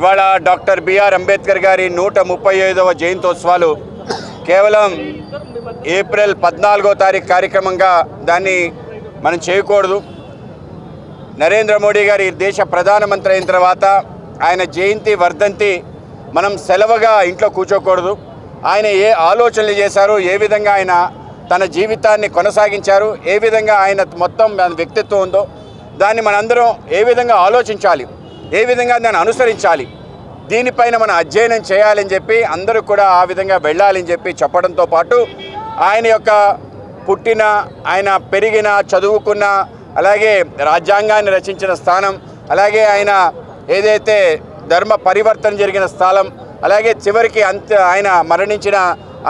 ఇవాళ doctor BR Ambedkar గారి 135వ జయంతోత్సవాలు కేవలం ఏప్రిల్ 14వ తారీఖు కార్యక్రమంగా దాన్ని మనం చేయకూడదు. నరేంద్ర మోడీ గారి దేశ ప్రధానమంత్రి అయిన తర్వాత ఆయన జయంతి వర్ధంతి మనం సెలవుగా ఇంట్లో కూర్చోకూడదు. ఆయన ఏ ఆలోచనలు చేశారు, ఏ విధంగా ఆయన తన జీవితాన్ని కొనసాగించారు, ఏ విధంగా ఆయన మొత్తం వ్యక్తిత్వం ఉందో దాన్ని మనందరం ఏ విధంగా ఆలోచించాలి, ఏ విధంగా దాన్ని అనుసరించాలి, దీనిపైన మనం అధ్యయనం చేయాలని చెప్పి అందరూ కూడా ఆ విధంగా వెళ్ళాలని చెప్పి చెప్పడంతో పాటు ఆయన యొక్క పుట్టిన, ఆయన పెరిగిన, చదువుకున్న, అలాగే రాజ్యాంగాన్ని రచించిన స్థానం, అలాగే ఆయన ఏదైతే ధర్మ పరివర్తన జరిగిన స్థలం, అలాగే చివరికి ఆయన మరణించిన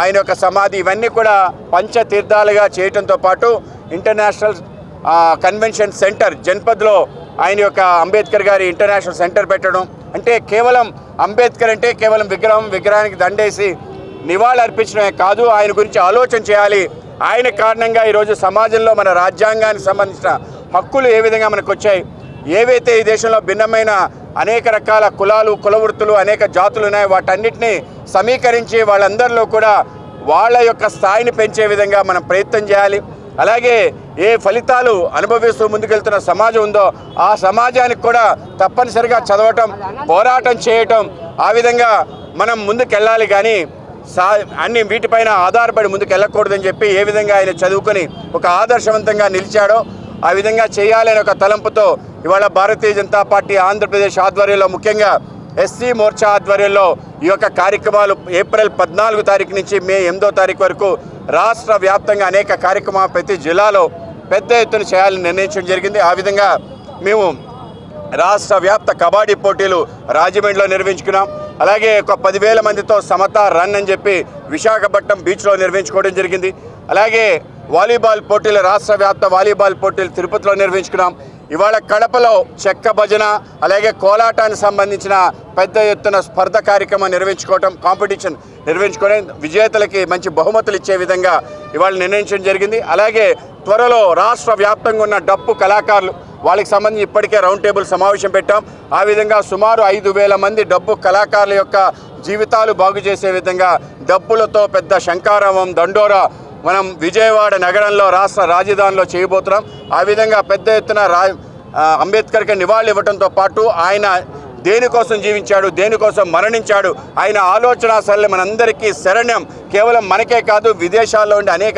ఆయన యొక్క సమాధి, ఇవన్నీ కూడా పంచతీర్థాలుగా చేయడంతో పాటు ఇంటర్నేషనల్ కన్వెన్షన్ సెంటర్ జన్పద్లో ఆయన యొక్క అంబేద్కర్ గారి ఇంటర్నేషనల్ సెంటర్ పెట్టడం అంటే కేవలం అంబేద్కర్ అంటే కేవలం విగ్రహానికి దండేసి నివాళులు అర్పించడమే కాదు, ఆయన గురించి ఆలోచన చేయాలి. ఆయన కారణంగా ఈరోజు సమాజంలో మన రాజ్యాంగానికి సంబంధించిన హక్కులు ఏ విధంగా మనకు వచ్చాయి, ఏవైతే ఈ దేశంలో భిన్నమైన అనేక రకాల కులాలు, కులవృత్తులు, అనేక జాతులు ఉన్నాయి, వాటన్నిటినీ సమీకరించి వాళ్ళందరిలో కూడా వాళ్ళ యొక్క స్థాయిని పెంచే విధంగా మనం ప్రయత్నం చేయాలి. అలాగే ఏ ఫలితాలు అనుభవిస్తూ ముందుకెళ్తున్న సమాజం ఉందో ఆ సమాజానికి కూడా తప్పనిసరిగా చదవటం, పోరాటం చేయటం, ఆ విధంగా మనం ముందుకెళ్ళాలి. కానీ అన్ని వీటిపైన ఆధారపడి ముందుకు వెళ్ళకూడదని చెప్పి ఏ విధంగా ఆయన చదువుకొని ఒక ఆదర్శవంతంగా నిలిచాడో ఆ విధంగా చేయాలని ఒక తలంపుతో ఇవాళ భారతీయ జనతా పార్టీ ఆంధ్రప్రదేశ్ ఆధ్వర్యంలో, ముఖ్యంగా ఎస్సీ మోర్చా ఆధ్వర్యంలో ఈ యొక్క కార్యక్రమాలు ఏప్రిల్ 14 తారీఖు నుంచి మే 8వ తారీఖు వరకు రాష్ట్ర వ్యాప్తంగా అనేక కార్యక్రమాలు ప్రతి జిల్లాలో పెద్ద ఎత్తున చేయాలని నిర్ణయించడం జరిగింది. ఆ విధంగా మేము రాష్ట్ర వ్యాప్త కబడ్డీ పోటీలు రాజమండ్రిలో నిర్వహించుకున్నాం. అలాగే ఒక 10,000 మందితో సమతా రన్ అని చెప్పి విశాఖపట్నం బీచ్లో నిర్వహించుకోవడం జరిగింది. అలాగే వాలీబాల్ పోటీలు, రాష్ట్ర వ్యాప్త వాలీబాల్ పోటీలు తిరుపతిలో నిర్వహించుకున్నాం. ఇవాళ కడపలో చెక్క భజన, అలాగే కోలాటానికి సంబంధించిన పెద్ద ఎత్తున స్పర్ధ కార్యక్రమం నిర్వహించుకోవటం, కాంపిటీషన్ నిర్వహించుకోవడం, విజేతలకి మంచి బహుమతులు ఇచ్చే విధంగా ఇవాళ నిర్ణయించడం జరిగింది. అలాగే త్వరలో రాష్ట్ర వ్యాప్తంగా ఉన్న డప్పు కళాకారులు, వాళ్ళకి సంబంధించి ఇప్పటికే రౌండ్ టేబుల్ సమావేశం పెట్టాం. ఆ విధంగా సుమారు 5,000 మంది డప్పు కళాకారుల యొక్క జీవితాలు బాగు చేసే విధంగా డప్పులతో పెద్ద శంఖారావం, దండోరా మనం విజయవాడ నగరంలో రాష్ట్ర రాజధానిలో చేయబోతున్నాం. ఆ విధంగా పెద్ద ఎత్తున అంబేద్కర్కి నివాళులు ఇవ్వడంతో పాటు ఆయన దేనికోసం జీవించాడు, దేనికోసం మరణించాడు, ఆయన ఆలోచన సరళి మనందరికీ శరణ్యం, కేవలం మనకే కాదు విదేశాల్లో ఉండే అనేక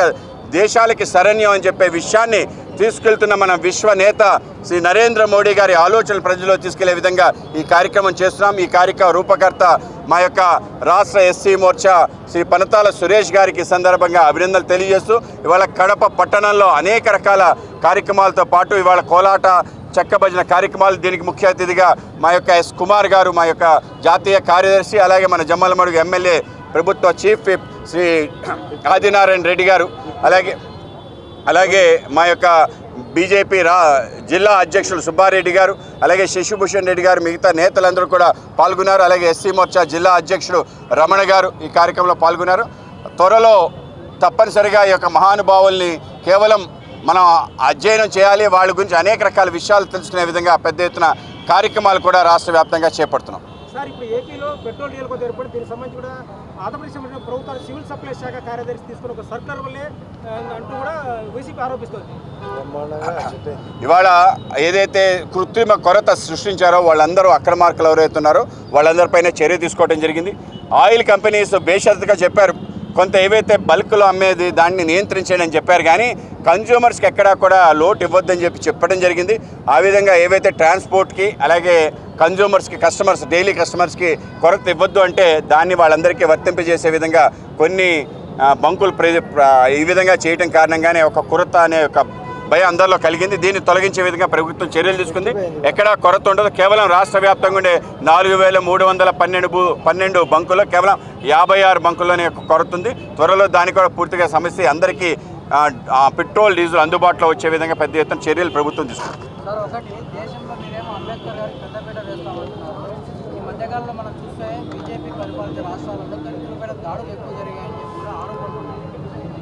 దేశాలకి శరణ్యం అని చెప్పే విషయాన్ని తీసుకెళ్తున్న మన విశ్వ నేత శ్రీ నరేంద్ర మోడీ గారి ఆలోచనలు ప్రజల్లో తీసుకెళ్లే విధంగా ఈ కార్యక్రమం చేస్తున్నాం. ఈ కార్యక్రమ రూపకర్త మా యొక్క రాష్ట్ర ఎస్సీ మోర్చా శ్రీ పనతాల సురేష్ గారికి సందర్భంగా అభినందనలు తెలియజేస్తూ ఇవాళ కడప పట్టణంలో అనేక రకాల కార్యక్రమాలతో పాటు ఇవాళ కోలాట, చెక్క భజన కార్యక్రమాలు, దీనికి ముఖ్య అతిథిగా మా యొక్క ఎస్ కుమార్ గారు, మా యొక్క జాతీయ కార్యదర్శి, అలాగే మన జమ్మలమడుగు ఎమ్మెల్యే ప్రభుత్వ చీఫ్ విప్ శ్రీ ఆదినారాయణ రెడ్డి గారు, అలాగే మా యొక్క బీజేపీ జిల్లా అధ్యక్షులు సుబ్బారెడ్డి గారు, అలాగే శశిభూషణ్ రెడ్డి గారు, మిగతా నేతలందరూ కూడా పాల్గొన్నారు. అలాగే ఎస్సీ మోర్చా జిల్లా అధ్యక్షుడు రమణ గారు ఈ కార్యక్రమంలో పాల్గొన్నారు. త్వరలో తప్పనిసరిగా ఈ యొక్క మహానుభావుల్ని కేవలం మనం అధ్యయనం చేయాలి, వాళ్ళ గురించి అనేక రకాల విషయాలు తెలుసుకునే విధంగా పెద్ద ఎత్తున కార్యక్రమాలు కూడా రాష్ట్ర వ్యాప్తంగా చేపడుతున్నాం. సార్, ఇప్పుడు ఏపీలో పెట్రోల్ డీజిల్ కొద్ది ఏర్పడి దీనికి సంబంధించి కూడా ఆంధ్రప్రదేశ్ ప్రభుత్వ సివిల్ సప్లై శాఖ కార్యదర్శి తీసుకున్న ఒక సర్కులర్ వల్లే అంటూ కూడా వైసీపీ ఆరోపిస్తుంది. ఇవాళ ఏదైతే కృత్రిమ కొరత సృష్టించారో వాళ్ళందరూ అక్రమార్కులు ఎవరైతే ఉన్నారో వాళ్ళందరిపైన చర్య తీసుకోవడం జరిగింది. ఆయిల్ కంపెనీస్ బేషరతుగా చెప్పారు, కొంత ఏవైతే బల్క్లో అమ్మేది దాన్ని నియంత్రించండి అని చెప్పారు, కానీ కన్జ్యూమర్స్కి ఎక్కడా కూడా లోటు ఇవ్వద్దని చెప్పడం జరిగింది. ఆ విధంగా ఏవైతే ట్రాన్స్పోర్ట్కి, అలాగే కన్జ్యూమర్స్కి, డైలీ కస్టమర్స్కి కొరత ఇవ్వద్దు అంటే దాన్ని వాళ్ళందరికీ వర్తింపజేసే విధంగా కొన్ని బంకులు ఈ విధంగా చేయడం కారణంగానే ఒక కొరత అనే ఒక భయం అందరిలో కలిగింది. దీన్ని తొలగించే విధంగా ప్రభుత్వం చర్యలు తీసుకుంది. ఎక్కడా కొరత ఉండదు. కేవలం రాష్ట్ర వ్యాప్తంగా ఉండే 4,312 బంకుల్లో కేవలం 56 బంకుల్లోనే కొరత ఉంది. త్వరలో దానికి కూడా పూర్తిగా సమస్య అందరికీ పెట్రోల్, డీజిల్ అందుబాటులో వచ్చే విధంగా పెద్ద ఎత్తున చర్యలు ప్రభుత్వం తీసుకుంది.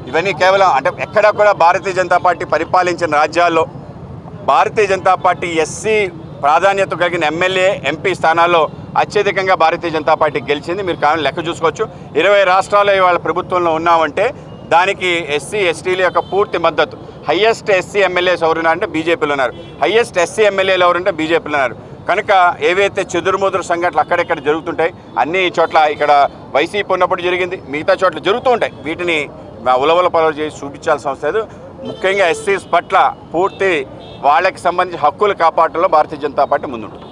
ఇవన్నీ కేవలం అంటే ఎక్కడా కూడా భారతీయ జనతా పార్టీ పరిపాలించిన రాజ్యాల్లో భారతీయ జనతా పార్టీ ఎస్సీ ప్రాధాన్యత కలిగిన ఎమ్మెల్యే ఎంపీ స్థానాల్లో అత్యధికంగా భారతీయ జనతా పార్టీ గెలిచింది. మీరు కావాలని లెక్క చూసుకోవచ్చు. 20 రాష్ట్రాల్లో ఇవాళ ప్రభుత్వంలో ఉన్నామంటే దానికి ఎస్సీ ఎస్టీల యొక్క పూర్తి మద్దతు. హయ్యెస్ట్ ఎస్సీ ఎమ్మెల్యేస్ ఎవరున్నారంటే బీజేపీలో ఉన్నారు, హయ్యెస్ట్ ఎస్సీ ఎమ్మెల్యేలు ఎవరంటే బీజేపీలో ఉన్నారు. కనుక ఏవైతే చెదురుముదురు సంఘటనలు అక్కడెక్కడ జరుగుతుంటాయి, అన్ని చోట్ల ఇక్కడ వైసీపీ ఉన్నప్పుడు జరిగింది, మిగతా చోట్ల జరుగుతూ ఉంటాయి. వీటిని ఉలవల పలవలు చేసి చూపించాల్సిన అవసరం లేదు. ముఖ్యంగా ఎస్సీస్ పట్ల పూర్తి వాళ్ళకి సంబంధించి హక్కులు కాపాడటంలో భారతీయ జనతా పార్టీ ముందుంటుంది.